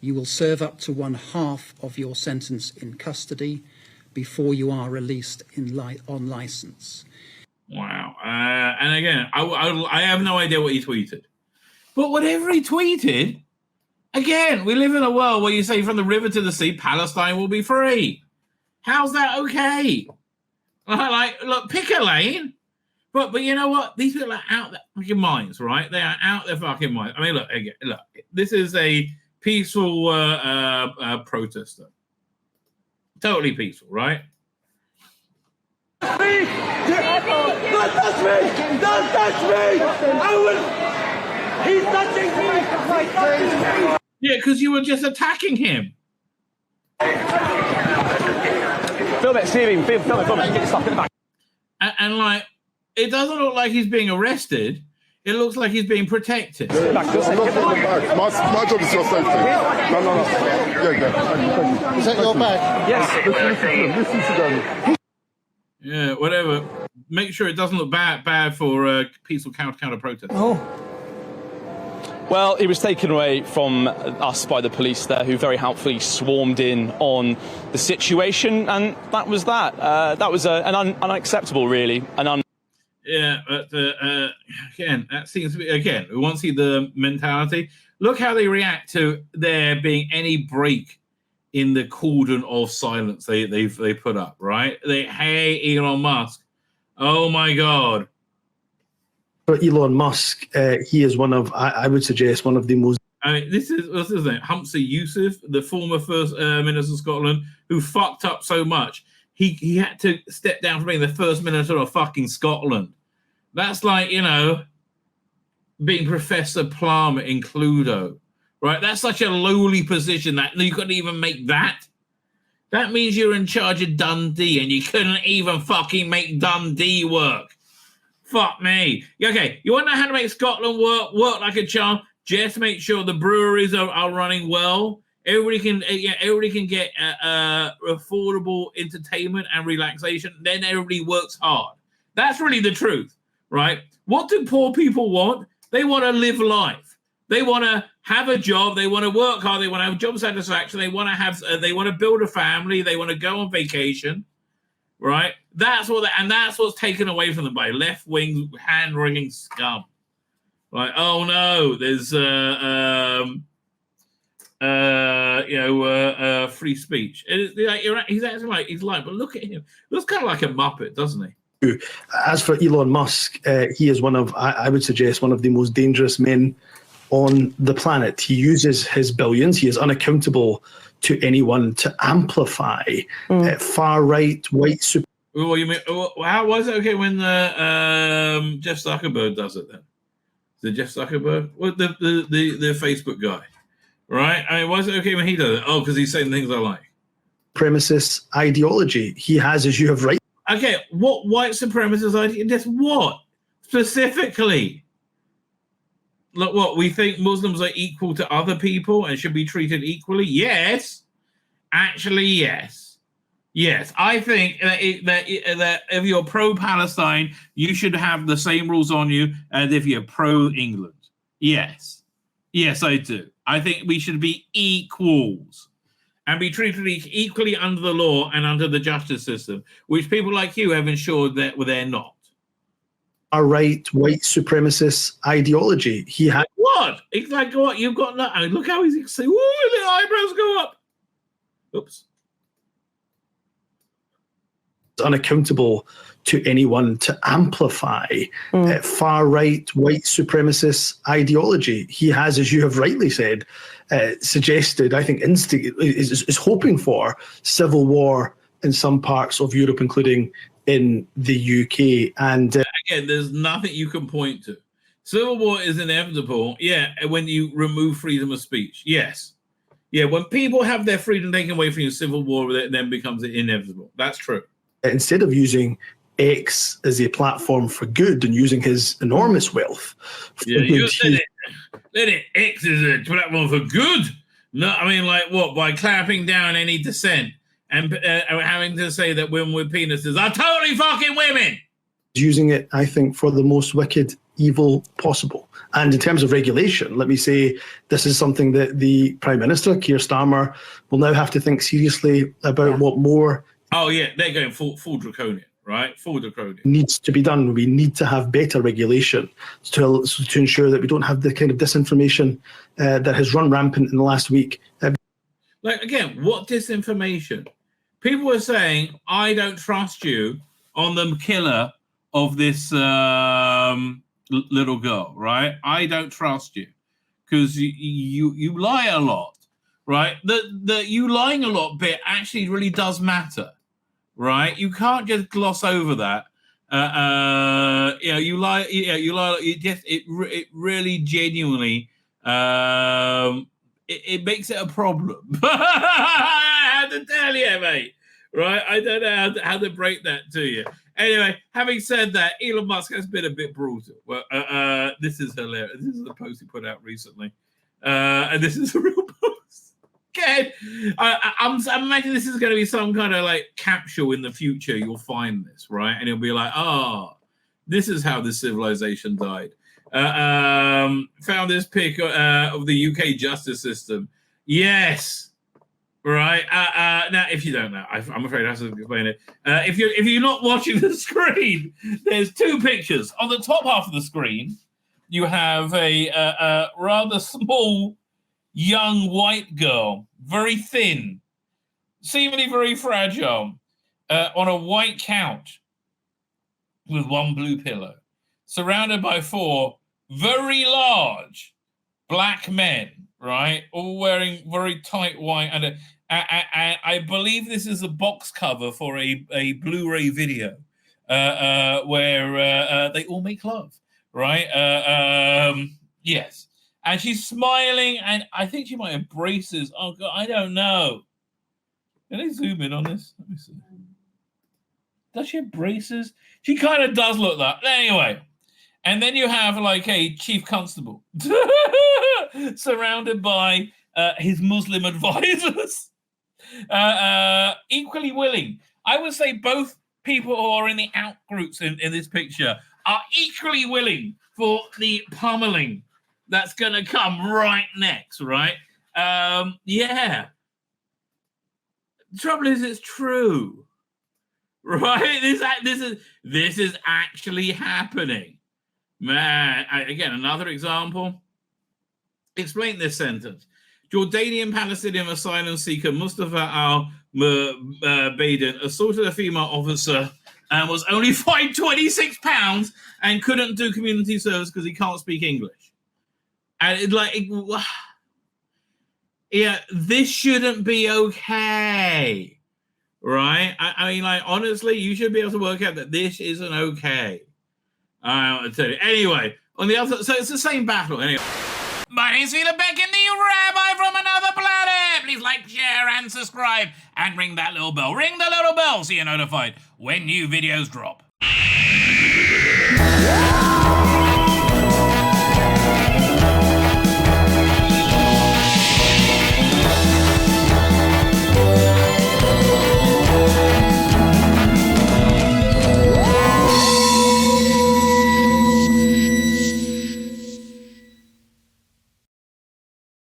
You will serve up to 1/2 of your sentence in custody before you are released on licence. Wow. And again, I have no idea what he tweeted. But whatever he tweeted, Again, we live in a world where you say from the river to the sea, Palestine will be free. How's that okay? Like, look, pick a lane. But you know what? These people are out their fucking minds, right? They are out their fucking minds. I mean, look, again, look. This is a peaceful protester. Totally peaceful, right? Don't touch me! Don't touch me! He's touching me! Yeah, because you were just attacking him. Film it, Stevie. Film it. Get your stuff in the back. And like, it doesn't look like he's being arrested. It looks like he's being protected. My job is your safety. No. Yeah. Is that your bag? Yes. Listen to them. Yeah, whatever. Make sure it doesn't look bad for peaceful counter protest. Oh. Well, he was taken away from us by the police there, who very helpfully swarmed in on the situation, and that was that. That was unacceptable, really. Yeah, but again, that seems to be, again, we want to see the mentality. Look how they react to there being any break in the cordon of silence they put up, right? Hey, Elon Musk. Oh, my God. For Elon Musk, he is one of, I would suggest, one of the most... I mean, what's his name? Humphrey Youssef, the former First Minister of Scotland, who fucked up so much. He had to step down from being the First Minister of fucking Scotland. That's like, you know, being Professor Plum in Cluedo, right? That's such a lowly position that you couldn't even make that. That means you're in charge of Dundee and you couldn't even fucking make Dundee work. Fuck me. Okay, you want to know how to make Scotland work like a charm? Just make sure the breweries are running well. Everybody can get affordable entertainment and relaxation. Then everybody works hard. That's really the truth, right? What do poor people want? They want to live life. They want to have a job. They want to work hard. They want to have job satisfaction. They want to have. They want to build a family. They want to go on vacation, right? That's what's taken away from them by left-wing hand-wringing scum. Like, oh no, there's free speech. He's acting like he's lying, but look at him. He looks kind of like a Muppet, doesn't he? As for Elon Musk, he is one of, I would suggest, one of the most dangerous men on the planet. He uses his billions. He is unaccountable to anyone to amplify far-right white supremacy. Well, you mean, how was it okay when Jeff Zuckerberg does it then? The Jeff Zuckerberg? What, the Facebook guy, right? I mean, why is it okay when he does it? Oh, because he's saying things I like. Supremacist ideology. He has, as you have right. Okay, what white supremacist ideology? Just what? Specifically? Look, what, we think Muslims are equal to other people and should be treated equally? Yes. Actually, yes. Yes, I think that if you're pro-Palestine, you should have the same rules on you as if you're pro-England. Yes. Yes, I do. I think we should be equals and be treated equally under the law and under the justice system, which people like you have ensured that they're not. Our right white supremacist ideology. He had what? It's like what? You've got that. I mean, look how he's saying, "Ooh, the eyebrows go up." Oops. Unaccountable to anyone to amplify far-right white supremacist ideology. He has, as you have rightly said, suggested, I think, is hoping for civil war in some parts of Europe, including in the UK. And again, there's nothing you can point to. Civil war is inevitable, yeah, when you remove freedom of speech. Yes. Yeah, when people have their freedom taken away from you, civil war then becomes inevitable. That's true. Instead of using X as a platform for good and using his enormous wealth. Yeah, you said it. X is a platform for good. No, I mean, like what? By clamping down any dissent and having to say that women with penises are totally fucking women. Using it, I think, for the most wicked evil possible. And in terms of regulation, let me say this is something that the Prime Minister, Keir Starmer, will now have to think seriously about what more. Oh, yeah, they're going full draconian, right? Full decoding. Needs to be done. We need to have better regulation to ensure that we don't have the kind of disinformation that has run rampant in the last week. Like, again, what disinformation? People are saying, I don't trust you on the killer of this little girl, right? I don't trust you because you lie a lot, right? The you lying a lot bit actually really does matter, right? You can't just gloss over that. You lie. You lie. It really genuinely. It makes it a problem. I have to tell you, mate. Right? I don't know how to break that to you. Anyway, having said that, Elon Musk has been a bit brutal. Well, this is hilarious. This is a post he put out recently. And this is a real post. Okay. I'm imagining this is going to be some kind of like capsule in the future. You'll find this, right? And it'll be like, this is how this civilization died. Found this pic of the UK justice system. Yes. Right. Now, if you don't know, I'm afraid I have to explain it. If you're not watching the screen, there's two pictures. On the top half of the screen, you have a rather small, young white girl, very thin, seemingly very fragile, on a white couch with one blue pillow, surrounded by four very large black men, right? All wearing very tight white. And I believe this is a box cover for a Blu-ray video where they all make love, right? Yes. And she's smiling, and I think she might have braces. Oh, God, I don't know. Can I zoom in on this? Let me see. Does she have braces? She kind of does look that. Anyway. And then you have like a chief constable surrounded by his Muslim advisors, equally willing. I would say both people who are in the out groups in this picture are equally willing for the pummeling that's going to come right next, right? Yeah. The trouble is, it's true, right? This is actually happening. Man, again, another example. Explain this sentence. Jordanian Palestinian asylum seeker Mustafa al-Baden assaulted a female officer and was only fined £26 and couldn't do community service because he can't speak English. And this shouldn't be okay, right? I mean, like, honestly, you should be able to work out that this isn't okay. I'll tell you. Anyway, on the other, so it's the same battle. Anyway, my name's Tzvi Lebetkin, the Rabbi from another planet. Please like, share, and subscribe, and ring that little bell. Ring the little bell so you're notified when new videos drop.